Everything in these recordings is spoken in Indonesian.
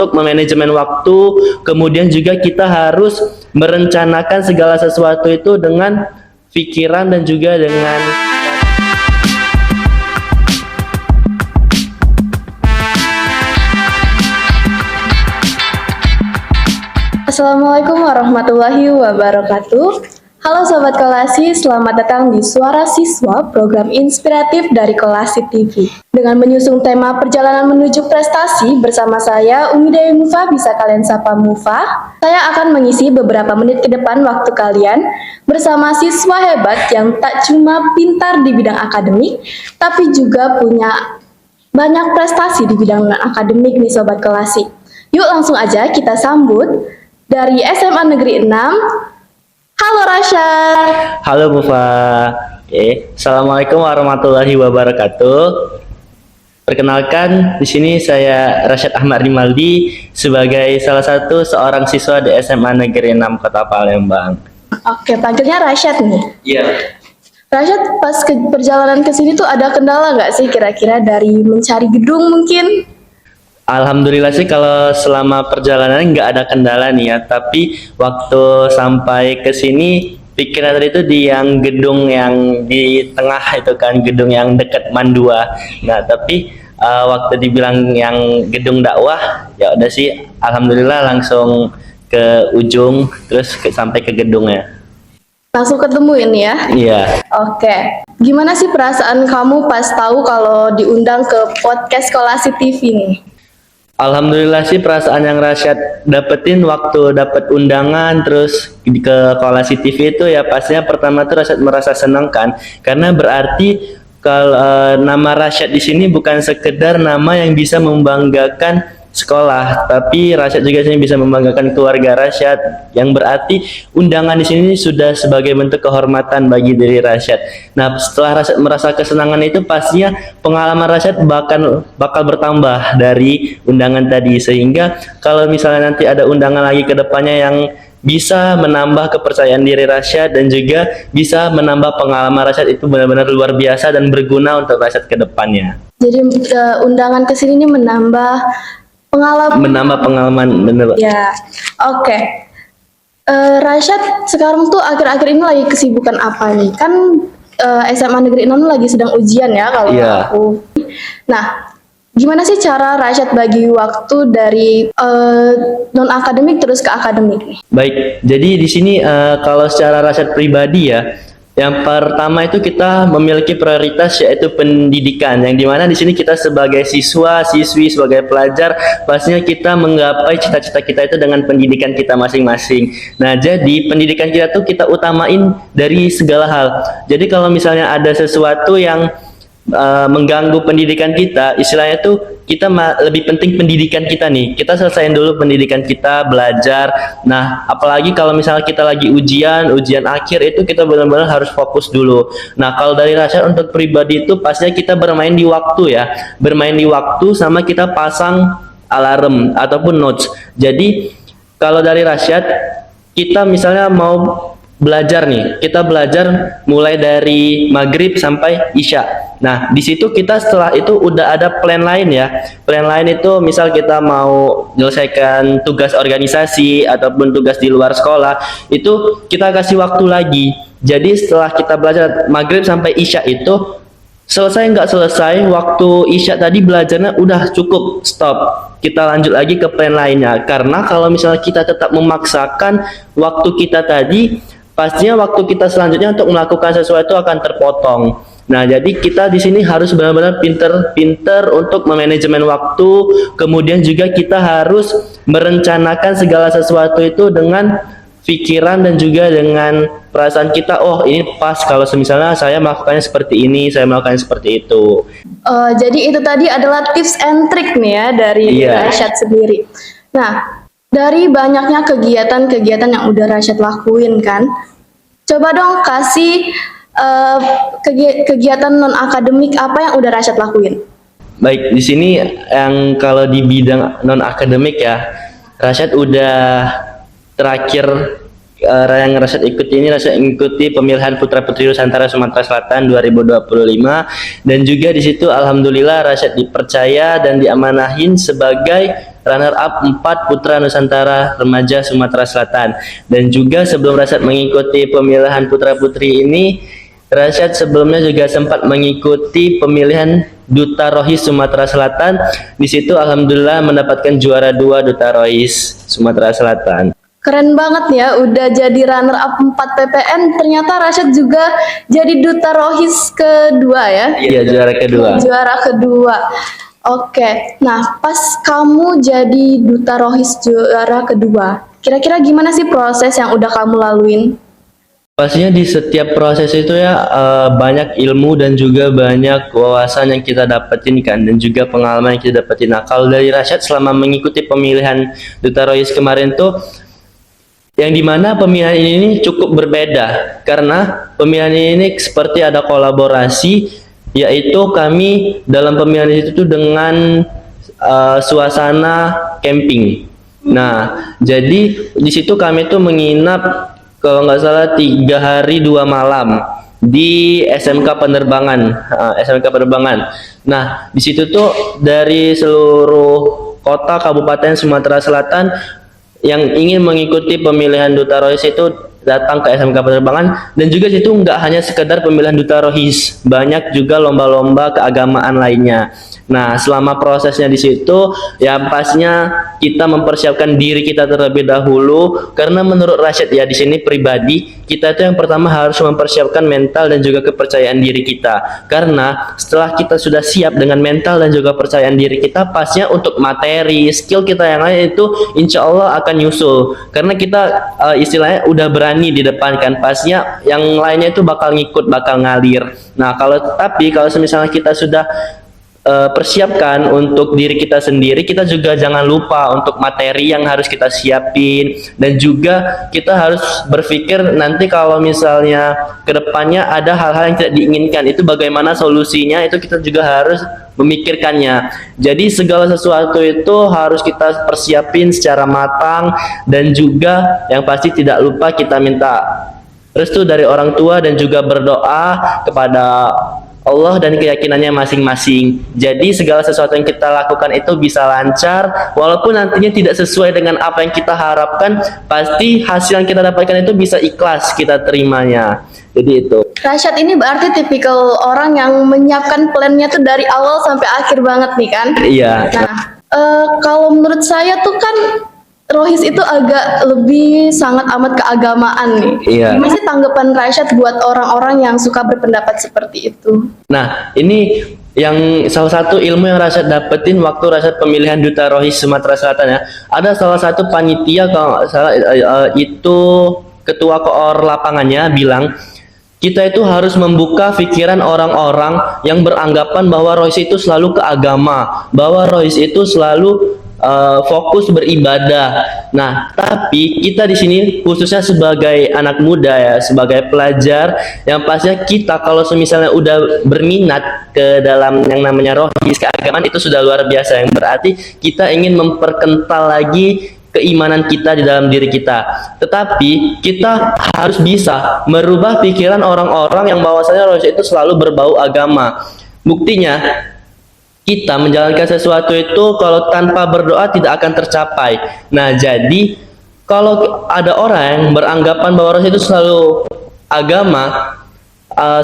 untuk memanajemen waktu, kemudian juga kita harus merencanakan segala sesuatu itu dengan pikiran dan juga dengan Assalamualaikum warahmatullahi wabarakatuh. Halo Sobat Kolasi, selamat datang di Suara Siswa, program inspiratif dari Kolasi TV. Dengan menyusung tema perjalanan menuju prestasi bersama saya, Umi Dewi Mufa, bisa kalian sapa Mufa. Saya akan mengisi beberapa menit ke depan waktu kalian bersama siswa hebat yang tak cuma pintar di bidang akademik, tapi juga punya banyak prestasi di bidang akademik nih Sobat Kolasi. Yuk langsung aja kita sambut dari SMA Negeri 6. Halo Rasyad. Halo Mufa. Assalamualaikum warahmatullahi wabarakatuh. Perkenalkan, di sini saya Rasyad Ahmad Rimaldi sebagai salah satu seorang siswa di SMA Negeri 6 Kota Palembang. Oke, panggilnya Rasyad nih. Iya. Rasyad, pas perjalanan ke sini tuh ada kendala nggak sih kira-kira dari mencari gedung mungkin? Alhamdulillah sih kalau selama perjalanan nggak ada kendala nih ya, tapi waktu sampai ke sini pikiran tadi itu di yang gedung yang di tengah itu kan, gedung yang dekat Mandua. Nah tapi waktu dibilang yang gedung dakwah, ya udah sih alhamdulillah langsung ke ujung terus sampai ke gedungnya. Langsung ketemu ini ya? Iya. Oke. Gimana sih perasaan kamu pas tahu kalau diundang ke podcast Kolasi TV nih? Alhamdulillah sih perasaan yang Rasyad dapetin waktu dapat undangan terus ke Kolasi TV itu ya pastinya pertama tuh Rasyad merasa senang kan, karena berarti kalau nama Rasyad di sini bukan sekedar nama yang bisa membanggakan sekolah, tapi Rasyad juga sini bisa membanggakan keluarga Rasyad, yang berarti undangan di sini sudah sebagai bentuk kehormatan bagi diri Rasyad. Nah, setelah Rasyad merasa kesenangan itu pastinya pengalaman Rasyad bakal bertambah dari undangan tadi, sehingga kalau misalnya nanti ada undangan lagi ke depannya yang bisa menambah kepercayaan diri Rasyad dan juga bisa menambah pengalaman Rasyad itu benar-benar luar biasa dan berguna untuk Rasyad ke depannya. Jadi undangan ke sini nih menambah pengalaman bener. Ya, oke. Rasyad sekarang tuh akhir-akhir ini lagi kesibukan apa nih? Kan SMA Negeri 6 lagi sedang ujian ya kalau aku. Nah, gimana sih cara Rasyad bagi waktu dari non akademik terus ke akademik nih? Baik, jadi di sini kalau secara Rasyad pribadi ya, yang pertama itu kita memiliki prioritas yaitu pendidikan, yang dimana di sini kita sebagai siswa, siswi, sebagai pelajar pastinya kita menggapai cita-cita kita itu dengan pendidikan kita masing-masing. Nah, jadi pendidikan kita tuh kita utamain dari segala hal. Jadi kalau misalnya ada sesuatu yang mengganggu pendidikan kita, istilahnya tuh kita lebih penting pendidikan kita nih. Kita selesaiin dulu pendidikan kita, belajar. Nah, apalagi kalau misalnya kita lagi ujian akhir itu kita benar-benar harus fokus dulu. Nah, kalau dari Rasyad untuk pribadi itu pastinya kita bermain di waktu ya. Bermain di waktu sama kita pasang alarm ataupun notes. Jadi, kalau dari Rasyad kita misalnya mau belajar nih, kita belajar mulai dari maghrib sampai isya. Nah, di situ kita setelah itu udah ada plan lain ya. Plan lain itu misal kita mau menyelesaikan tugas organisasi ataupun tugas di luar sekolah, itu kita kasih waktu lagi. Jadi setelah kita belajar maghrib sampai isya itu, selesai nggak selesai, waktu isya tadi belajarnya udah cukup, stop. Kita lanjut lagi ke plan lainnya. Karena kalau misalnya kita tetap memaksakan waktu kita tadi, pastinya waktu kita selanjutnya untuk melakukan sesuatu akan terpotong. Nah, jadi kita di sini harus benar-benar pinter untuk memanajemen waktu, kemudian juga kita harus merencanakan segala sesuatu itu dengan pikiran dan juga dengan perasaan kita, oh ini pas kalau misalnya saya melakukannya seperti ini, saya melakukannya seperti itu. Jadi itu tadi adalah tips and trick nih ya dari Rasyad sendiri. Nah, dari banyaknya kegiatan-kegiatan yang udah Rasyad lakuin kan, coba dong kasih kegiatan non akademik apa yang udah Rasyad lakuin. Baik, di sini yang kalau di bidang non akademik ya, Rasyad udah terakhir yang Rasyad ikuti ini, Rasyad ikuti pemilihan Putra Putri Nusantara Sumatera Selatan 2025, dan juga di situ alhamdulillah Rasyad dipercaya dan diamanahin sebagai runner up 4 Putra Nusantara Remaja Sumatera Selatan. Dan juga sebelum Rasyad mengikuti pemilihan putra-putri ini, Rasyad sebelumnya juga sempat mengikuti pemilihan Duta Rohis Sumatera Selatan. Di situ alhamdulillah mendapatkan juara 2 Duta Rohis Sumatera Selatan. Keren banget ya, udah jadi runner up 4 PPN, ternyata Rasyad juga jadi Duta Rohis kedua ya? Iya, juara kedua. Juara kedua. Oke, nah pas kamu jadi Duta Rohis juara kedua, kira-kira gimana sih proses yang udah kamu laluin? Pastinya di setiap proses itu ya banyak ilmu dan juga banyak wawasan yang kita dapetin kan, dan juga pengalaman yang kita dapetin. Nah, kalau dari Rasyad selama mengikuti pemilihan Duta Rohis kemarin tuh, yang dimana pemilihan ini cukup berbeda karena pemilihan ini seperti ada kolaborasi, yaitu kami dalam pemilihan itu tuh dengan suasana camping. Nah, jadi di situ kami tuh menginap kalau nggak salah 3 hari 2 malam di SMK Penerbangan. Nah, di situ tuh dari seluruh kota kabupaten Sumatera Selatan yang ingin mengikuti pemilihan Duta Rohis itu datang ke SMK Penerbangan. Dan juga situ nggak hanya sekedar pemilihan Duta Rohis, banyak juga lomba-lomba keagamaan lainnya. Nah, selama prosesnya di situ ya pastinya kita mempersiapkan diri kita terlebih dahulu, karena menurut Rasyad ya di sini pribadi kita itu yang pertama harus mempersiapkan mental dan juga kepercayaan diri kita. Karena setelah kita sudah siap dengan mental dan juga kepercayaan diri kita, pastinya untuk materi, skill kita yang lain itu insya Allah akan nyusul. Karena kita istilahnya udah berani di depan kan, pastinya yang lainnya itu bakal ngikut, bakal ngalir. Nah, kalau misalnya kita sudah persiapkan untuk diri kita sendiri, kita juga jangan lupa untuk materi yang harus kita siapin, dan juga kita harus berpikir nanti kalau misalnya kedepannya ada hal-hal yang tidak diinginkan, itu bagaimana solusinya, itu kita juga harus memikirkannya. Jadi segala sesuatu itu harus kita persiapin secara matang, dan juga yang pasti tidak lupa kita minta restu dari orang tua dan juga berdoa kepada Allah dan keyakinannya masing-masing. Jadi segala sesuatu yang kita lakukan itu bisa lancar, walaupun nantinya tidak sesuai dengan apa yang kita harapkan, pasti hasil yang kita dapatkan itu bisa ikhlas kita terimanya. Jadi itu. Rasyad ini berarti tipikal orang yang menyiapkan plannya tuh dari awal sampai akhir banget nih kan? Iya. Nah, kalau menurut saya tuh kan Rohis itu agak lebih sangat amat keagamaan nih. Iya. Gimana sih tanggapan Rasyad buat orang-orang yang suka berpendapat seperti itu? Nah, ini yang salah satu ilmu yang Rasyad dapetin waktu Rasyad pemilihan Duta Rohis Sumatera Selatan ya. Ada salah satu panitia kalau nggak salah itu ketua koor lapangannya bilang, kita itu harus membuka pikiran orang-orang yang beranggapan bahwa Rohis itu selalu ke agama, bahwa Rohis itu selalu fokus beribadah. Nah, tapi kita di sini khususnya sebagai anak muda ya, sebagai pelajar, yang pastinya kita kalau misalnya udah berminat ke dalam yang namanya rohis, keagamaan, itu sudah luar biasa, yang berarti kita ingin memperkental lagi keimanan kita di dalam diri kita. Tetapi kita harus bisa merubah pikiran orang-orang yang bahwasanya rohis itu selalu berbau agama. Buktinya kita menjalankan sesuatu itu kalau tanpa berdoa tidak akan tercapai. Nah, jadi kalau ada orang yang beranggapan bahwa rohis itu selalu agama,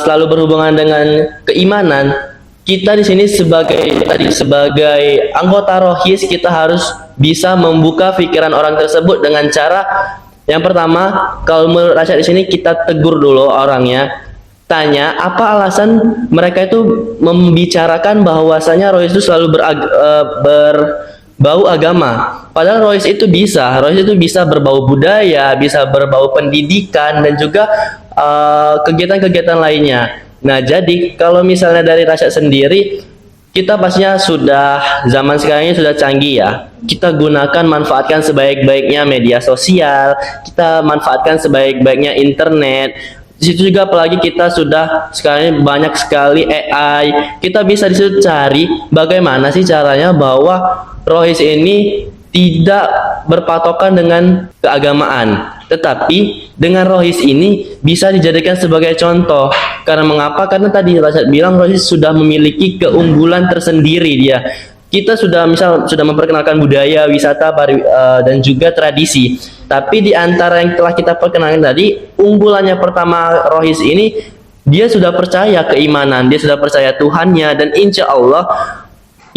selalu berhubungan dengan keimanan, kita di sini sebagai anggota rohis, kita harus bisa membuka pikiran orang tersebut dengan cara yang pertama, kalau menurut Rasyad di sini kita tegur dulu orangnya. Tanya apa alasan mereka itu membicarakan bahwasanya rohis itu selalu berbau agama. Padahal rohis itu bisa berbau budaya, bisa berbau pendidikan, dan juga kegiatan-kegiatan lainnya. Nah, jadi kalau misalnya dari Rasyad sendiri, kita pastinya sudah zaman sekarang ini sudah canggih ya. Kita manfaatkan sebaik-baiknya media sosial, kita manfaatkan sebaik-baiknya internet. Di situ juga apalagi kita sudah sekarang banyak sekali AI. Kita bisa disitu cari bagaimana sih caranya bahwa rohis ini tidak berpatokan dengan keagamaan, tetapi dengan rohis ini bisa dijadikan sebagai contoh. Karena mengapa? Karena tadi Rasyad bilang rohis sudah memiliki keunggulan tersendiri dia. kita sudah memperkenalkan budaya, wisata, dan juga tradisi. Tapi di antara yang telah kita perkenalkan tadi, unggulannya pertama Rohis ini, dia sudah percaya keimanan, dia sudah percaya Tuhannya, dan insya Allah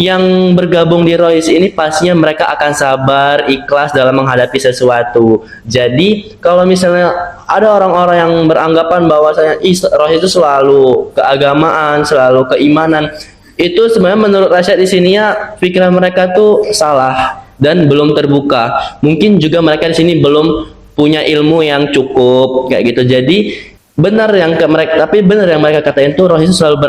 yang bergabung di Rohis ini pastinya mereka akan sabar, ikhlas dalam menghadapi sesuatu. Jadi kalau misalnya ada orang-orang yang beranggapan bahwasanya Rohis itu selalu keagamaan, selalu keimanan, itu sebenarnya menurut Rasyad di sini ya pikiran mereka tuh salah dan belum terbuka. Mungkin juga mereka di sini belum punya ilmu yang cukup kayak gitu. Jadi benar yang mereka katain tuh Rohis itu selalu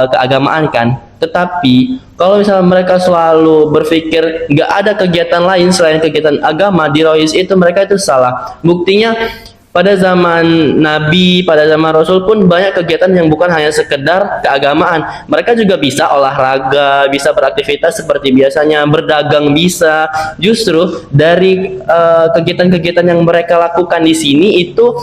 keagamaan kan. Tetapi kalau misalnya mereka selalu berpikir nggak ada kegiatan lain selain kegiatan agama di Rohis itu, mereka itu salah. Buktinya pada zaman Nabi, pada zaman Rasul pun banyak kegiatan yang bukan hanya sekedar keagamaan. Mereka juga bisa olahraga, bisa beraktivitas seperti biasanya, berdagang bisa. Justru dari kegiatan-kegiatan yang mereka lakukan di sini itu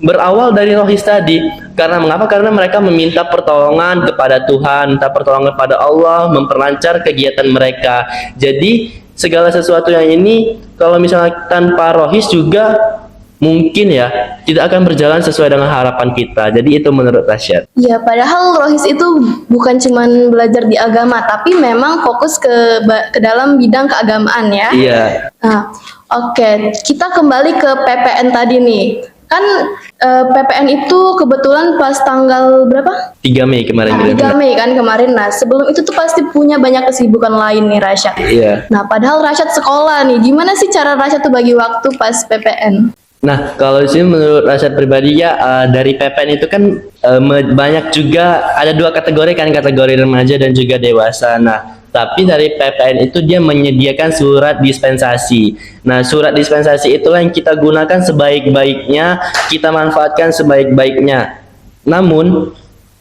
berawal dari Rohis tadi. Karena mengapa? Karena mereka meminta pertolongan kepada Tuhan, minta pertolongan kepada Allah, memperlancar kegiatan mereka. Jadi segala sesuatu yang ini kalau misalnya tanpa Rohis juga mungkin ya tidak akan berjalan sesuai dengan harapan kita. Jadi itu menurut Rasyad. Ya, padahal Rohis itu bukan cuman belajar di agama, tapi memang fokus ke dalam bidang keagamaan ya. Iya. Nah, oke, kita kembali ke PPN tadi nih. Kan PPN itu kebetulan pas tanggal berapa? 3 Mei kemarin. 3 Mei kan kemarin. Nah, sebelum itu tuh pasti punya banyak kesibukan lain nih Rasyad. Iya. Nah, padahal Rasyad sekolah nih. Gimana sih cara Rasyad tuh bagi waktu pas PPN? Nah, kalau di sini menurut Rasyad pribadi ya dari PPN itu kan banyak juga, ada 2 kategori kan, kategori remaja dan juga dewasa. Nah, tapi dari PPN itu dia menyediakan surat dispensasi. Nah, surat dispensasi itulah yang kita gunakan sebaik-baiknya, kita manfaatkan sebaik-baiknya. Namun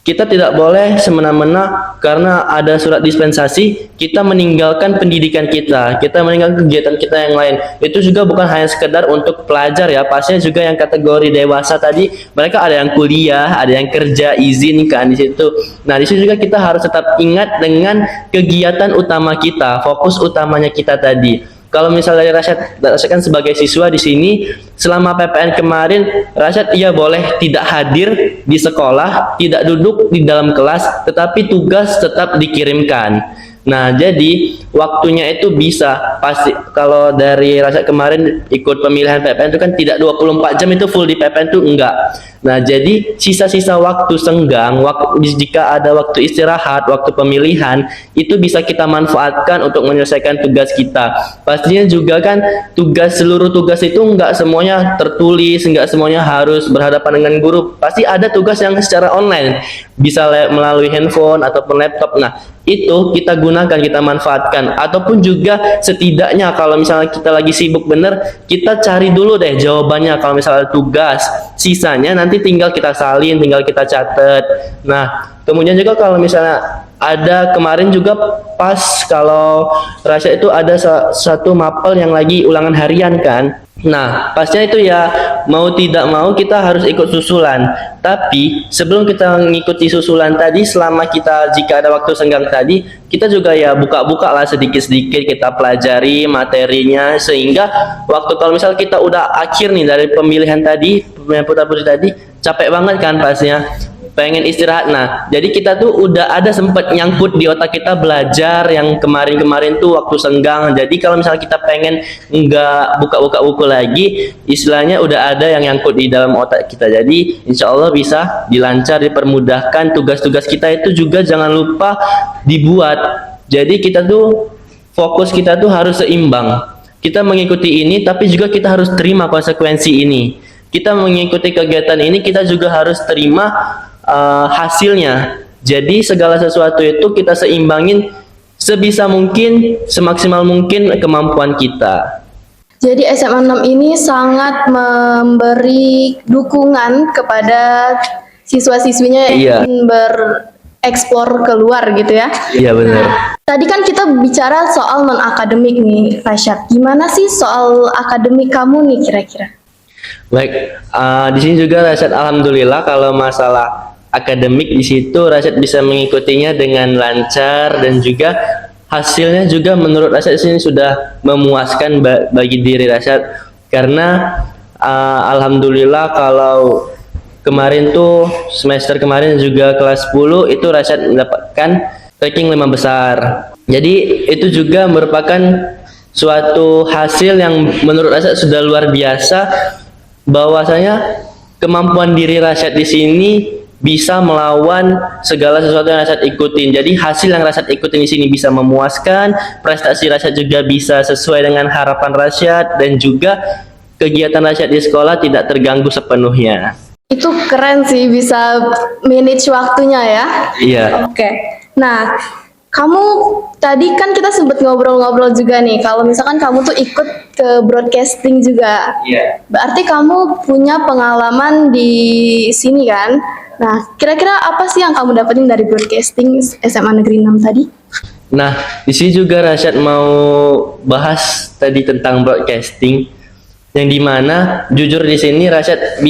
kita tidak boleh semena-mena karena ada surat dispensasi kita meninggalkan pendidikan kita meninggalkan kegiatan kita yang lain. Itu juga bukan hanya sekedar untuk pelajar ya, pastinya juga yang kategori dewasa tadi, mereka ada yang kuliah, ada yang kerja, izin kan di situ. Nah, di situ juga kita harus tetap ingat dengan kegiatan utama kita, fokus utamanya kita tadi. Kalau misalnya Rasyad kan sebagai siswa di sini selama PPN kemarin, Rasyad boleh tidak hadir di sekolah, tidak duduk di dalam kelas, tetapi tugas tetap dikirimkan. Nah, jadi waktunya itu bisa pasti. Kalau dari Rasyad kemarin ikut pemilihan PPN itu kan tidak 24 jam itu full di PPN itu enggak. Nah, jadi sisa-sisa waktu senggang, jika ada waktu istirahat, waktu pemilihan, itu bisa kita manfaatkan untuk menyelesaikan tugas kita. Pastinya juga kan seluruh tugas itu enggak semuanya tertulis, enggak semuanya harus berhadapan dengan guru. Pasti ada tugas yang secara online, bisa melalui handphone ataupun laptop. Nah, itu kita gunakan, kita manfaatkan. Ataupun juga setidaknya kalau misalnya kita lagi sibuk bener, kita cari dulu deh jawabannya kalau misalnya tugas. Sisanya nanti tinggal kita salin, tinggal kita catat. Nah, kemudian juga kalau misalnya ada kemarin juga pas kalau Rasyad itu ada satu mapel yang lagi ulangan harian kan. Nah, pastinya itu ya mau tidak mau kita harus ikut susulan. Tapi sebelum kita mengikuti susulan tadi, jika ada waktu senggang tadi, kita juga ya buka-buka lah sedikit-sedikit, kita pelajari materinya, sehingga waktu kalau misal kita udah akhir nih dari pemilihan tadi, pemilihan putra-putri tadi, capek banget kan pastinya, pengen istirahat. Nah, jadi kita tuh udah ada sempat nyangkut di otak kita belajar yang kemarin-kemarin tuh waktu senggang. Jadi kalau misalnya kita pengen nggak buka-buka buku lagi, istilahnya udah ada yang nyangkut di dalam otak kita. Jadi insya Allah bisa dilancar, dipermudahkan. Tugas-tugas kita itu juga jangan lupa dibuat. Jadi kita tuh fokus kita tuh harus seimbang. Kita mengikuti ini, tapi juga kita harus terima konsekuensi ini. Kita mengikuti kegiatan ini, kita juga harus terima hasilnya. Jadi segala sesuatu itu kita seimbangin sebisa mungkin, semaksimal mungkin kemampuan kita. Jadi SMA 6 ini sangat memberi dukungan kepada siswa-siswinya yang bereksplor keluar gitu ya. Iya benar. Tadi kan kita bicara soal non-akademik nih, Rasyad. Gimana sih soal akademik kamu nih kira-kira? Baik, di sini juga Rasyad alhamdulillah kalau masalah akademik di situ Rasyad bisa mengikutinya dengan lancar dan juga hasilnya juga menurut Rasyad ini sudah memuaskan bagi diri Rasyad, karena alhamdulillah kalau kemarin tuh semester kemarin juga kelas 10 itu Rasyad mendapatkan ranking 5 besar. Jadi itu juga merupakan suatu hasil yang menurut Rasyad sudah luar biasa, bahwasanya kemampuan diri Rasyad di sini bisa melawan segala sesuatu yang Rasyad ikutin. Jadi hasil yang Rasyad ikutin di sini bisa memuaskan, prestasi Rasyad juga bisa sesuai dengan harapan Rasyad, dan juga kegiatan Rasyad di sekolah tidak terganggu sepenuhnya. Itu keren sih, bisa manage waktunya ya. Iya. Oke. Nah, kamu tadi kan kita sempat ngobrol-ngobrol juga nih, kalau misalkan kamu tuh ikut ke broadcasting juga. Iya. Berarti kamu punya pengalaman di sini kan? Nah, kira-kira apa sih yang kamu dapetin dari broadcasting SMA Negeri 6 tadi? Nah, di sini juga Rasyad mau bahas tadi tentang broadcasting, yang dimana jujur di sini Rasyad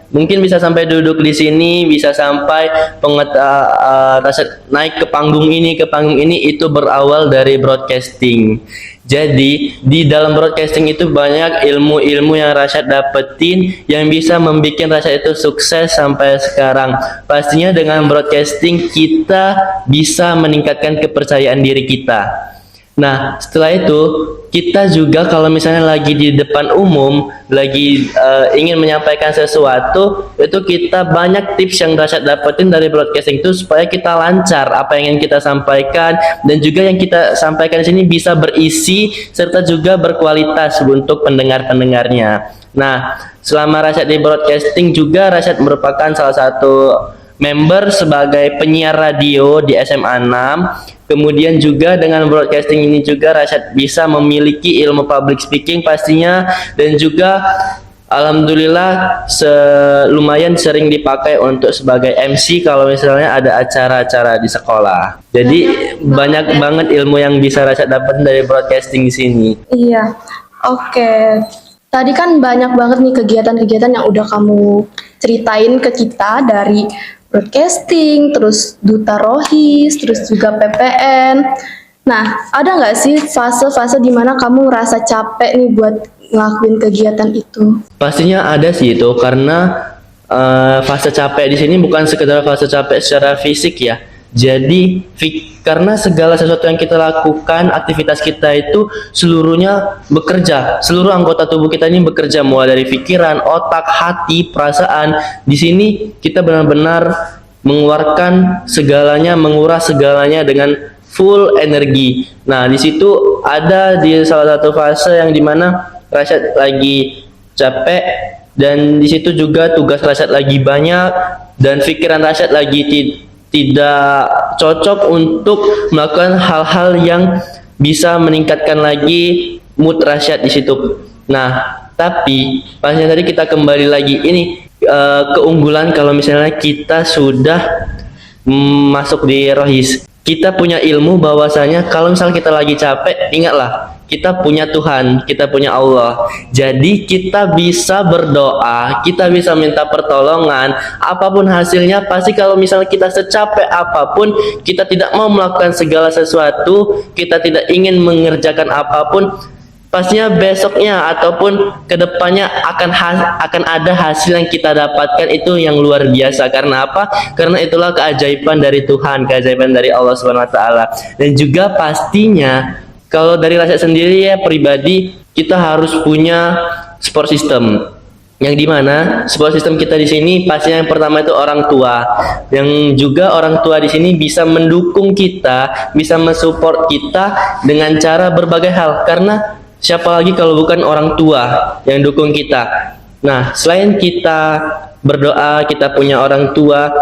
mungkin bisa sampai duduk di sini, bisa sampai Rasyad naik ke panggung ini itu berawal dari broadcasting. Jadi di dalam broadcasting itu banyak ilmu-ilmu yang Rasyad dapetin yang bisa membuat Rasyad itu sukses sampai sekarang. Pastinya dengan broadcasting kita bisa meningkatkan kepercayaan diri kita. Nah, setelah itu kita juga kalau misalnya lagi di depan umum, lagi ingin menyampaikan sesuatu, itu kita banyak tips yang Rasyad dapetin dari broadcasting itu supaya kita lancar apa yang ingin kita sampaikan, dan juga yang kita sampaikan di sini bisa berisi serta juga berkualitas untuk pendengar-pendengarnya. Nah, selama Rasyad di broadcasting juga Rasyad merupakan salah satu member sebagai penyiar radio di SMA 6. Kemudian juga dengan broadcasting ini juga Rasyad bisa memiliki ilmu public speaking pastinya, dan juga alhamdulillah lumayan sering dipakai untuk sebagai MC kalau misalnya ada acara-acara di sekolah. Jadi banyak banget ilmu yang bisa Rasyad dapat dari broadcasting di sini. Iya. Oke. Tadi kan banyak banget nih kegiatan-kegiatan yang udah kamu ceritain ke kita, dari broadcasting, terus Duta Rohis, terus juga PPN. Nah, ada nggak sih fase-fase di mana kamu ngerasa capek nih buat ngelakuin kegiatan itu? Pastinya ada sih itu, karena fase capek di sini bukan sekedar fase capek secara fisik ya. Jadi karena segala sesuatu yang kita lakukan, aktivitas kita itu seluruhnya bekerja, seluruh anggota tubuh kita ini bekerja, mulai dari pikiran, otak, hati, perasaan. Di sini kita benar-benar mengeluarkan segalanya, menguras segalanya dengan full energi. Nah, di situ ada di salah satu fase yang dimana Rasyad lagi capek, dan di situ juga tugas Rasyad lagi banyak, dan pikiran Rasyad lagi tidak cocok untuk melakukan hal-hal yang bisa meningkatkan lagi mood Rasyad di situ. Nah, tapi pasnya tadi kita kembali lagi ini keunggulan kalau misalnya kita sudah masuk di Rohis. Kita punya ilmu bahwasanya kalau misalnya kita lagi capek, ingatlah kita punya Tuhan, kita punya Allah. Jadi kita bisa berdoa, kita bisa minta pertolongan, apapun hasilnya pasti kalau misalnya kita secapek apapun, kita tidak mau melakukan segala sesuatu, kita tidak ingin mengerjakan apapun, pastinya besoknya ataupun kedepannya akan ada hasil yang kita dapatkan itu yang luar biasa. Karena apa? Karena itulah keajaiban dari Tuhan, keajaiban dari Allah Subhanahu wa taala. Dan juga pastinya kalau dari Rasyad sendiri ya pribadi, kita harus punya support system. Yang dimana support system kita di sini pastinya yang pertama itu orang tua, yang juga orang tua di sini bisa mendukung kita, bisa mensupport kita dengan cara berbagai hal. Karena siapa lagi kalau bukan orang tua yang dukung kita. Nah, selain kita berdoa, kita punya orang tua.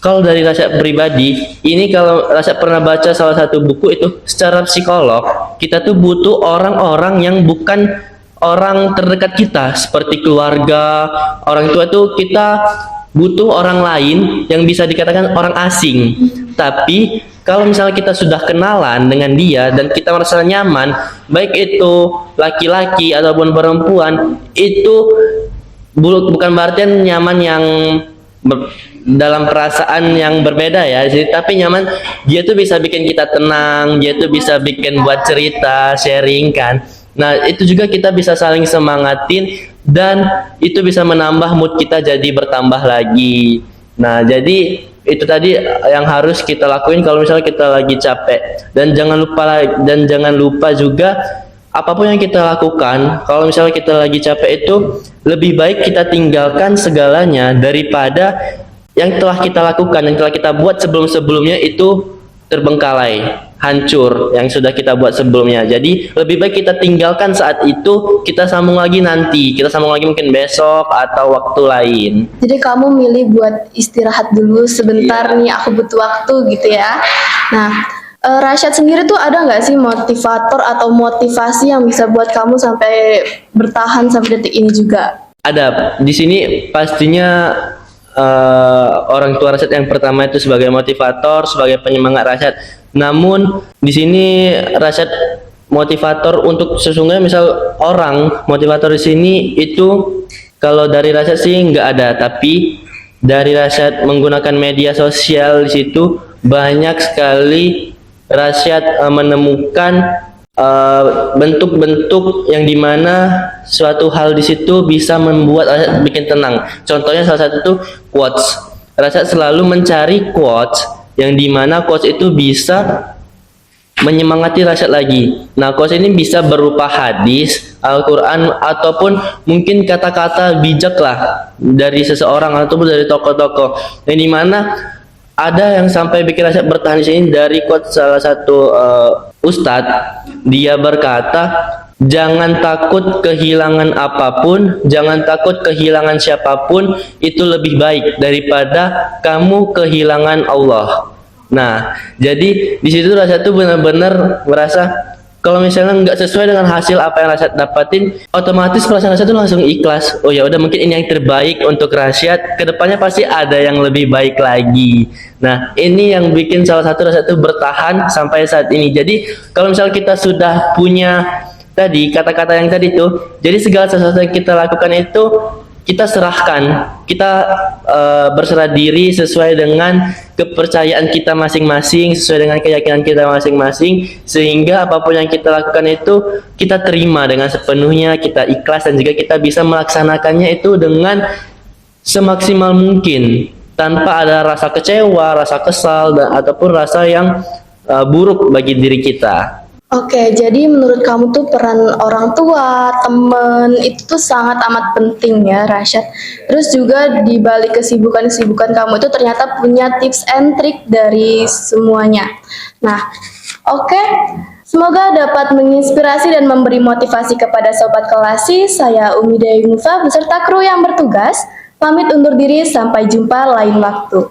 Kalau dari Rasyad pribadi, ini kalau Rasyad pernah baca salah satu buku itu, secara psikolog, kita tuh butuh orang-orang yang bukan orang terdekat kita, seperti keluarga, orang tua tuh kita butuh orang lain yang bisa dikatakan orang asing. Tapi kalau misalnya kita sudah kenalan dengan dia dan kita merasa nyaman, baik itu laki-laki ataupun perempuan, itu bukan berarti nyaman yang dalam perasaan yang berbeda ya, tapi nyaman. Dia tuh bisa bikin kita tenang, dia tuh bisa bikin buat cerita, sharing kan. Nah, itu juga kita bisa saling semangatin dan itu bisa menambah mood kita jadi bertambah lagi. Nah, jadi itu tadi yang harus kita lakuin kalau misalnya kita lagi capek. Dan jangan lupa juga apapun yang kita lakukan, kalau misalnya kita lagi capek itu lebih baik kita tinggalkan segalanya daripada yang telah kita lakukan, yang telah kita buat sebelum-sebelumnya itu terbengkalai, hancur yang sudah kita buat sebelumnya. Jadi lebih baik kita tinggalkan saat itu, kita sambung lagi nanti, kita sambung lagi mungkin besok atau waktu lain. Jadi kamu milih buat istirahat dulu sebentar nih, aku butuh waktu gitu ya. Nah, Rasyad sendiri tuh ada nggak sih motivator atau motivasi yang bisa buat kamu sampai bertahan sampai detik ini juga? Ada. Di sini pastinya orang tua Rasyad yang pertama itu sebagai motivator, sebagai penyemangat Rasyad. Namun di sini Rasyad motivator untuk sesungguhnya, misal orang motivator di sini itu kalau dari Rasyad sih nggak ada, tapi dari Rasyad menggunakan media sosial di situ banyak sekali Rasyad menemukan bentuk-bentuk yang dimana suatu hal di situ bisa membuat Rasyad bikin tenang. Contohnya salah satu itu quotes. Rasyad selalu mencari quotes yang dimana quotes itu bisa menyemangati Rasyad lagi. Nah, quotes ini bisa berupa hadis, Al-Quran, ataupun mungkin kata-kata bijak lah dari seseorang ataupun dari tokoh-tokoh. Yang dimana ada yang sampai bikin Rasyad bertahan di sini dari quote salah satu ustadz. Dia berkata, jangan takut kehilangan apapun, jangan takut kehilangan siapapun, itu lebih baik daripada kamu kehilangan Allah. Nah, jadi di situ Rasyad tuh benar-benar merasa kalau misalnya nggak sesuai dengan hasil apa yang Rasyad dapatin, otomatis perasaan Rasyad tuh langsung ikhlas. Oh ya udah, mungkin ini yang terbaik untuk Rasyad. Kedepannya pasti ada yang lebih baik lagi. Nah, ini yang bikin salah satu Rasyad tuh bertahan sampai saat ini. Jadi kalau misalnya kita sudah punya tadi kata-kata yang tadi tuh, jadi segala sesuatu yang kita lakukan itu kita serahkan, kita berserah diri sesuai dengan kepercayaan kita masing-masing, sesuai dengan keyakinan kita masing-masing, sehingga apapun yang kita lakukan itu kita terima dengan sepenuhnya, kita ikhlas, dan juga kita bisa melaksanakannya itu dengan semaksimal mungkin tanpa ada rasa kecewa, rasa kesal, ataupun rasa yang buruk bagi diri kita. Oke, jadi menurut kamu tuh peran orang tua, temen, itu tuh sangat amat penting ya, Rasyad. Terus juga di balik kesibukan-kesibukan kamu itu ternyata punya tips and trick dari semuanya. Nah, oke. Semoga dapat menginspirasi dan memberi motivasi kepada Sobat Kolasi. Saya Umi Dewi Musa beserta kru yang bertugas. Pamit undur diri, sampai jumpa lain waktu.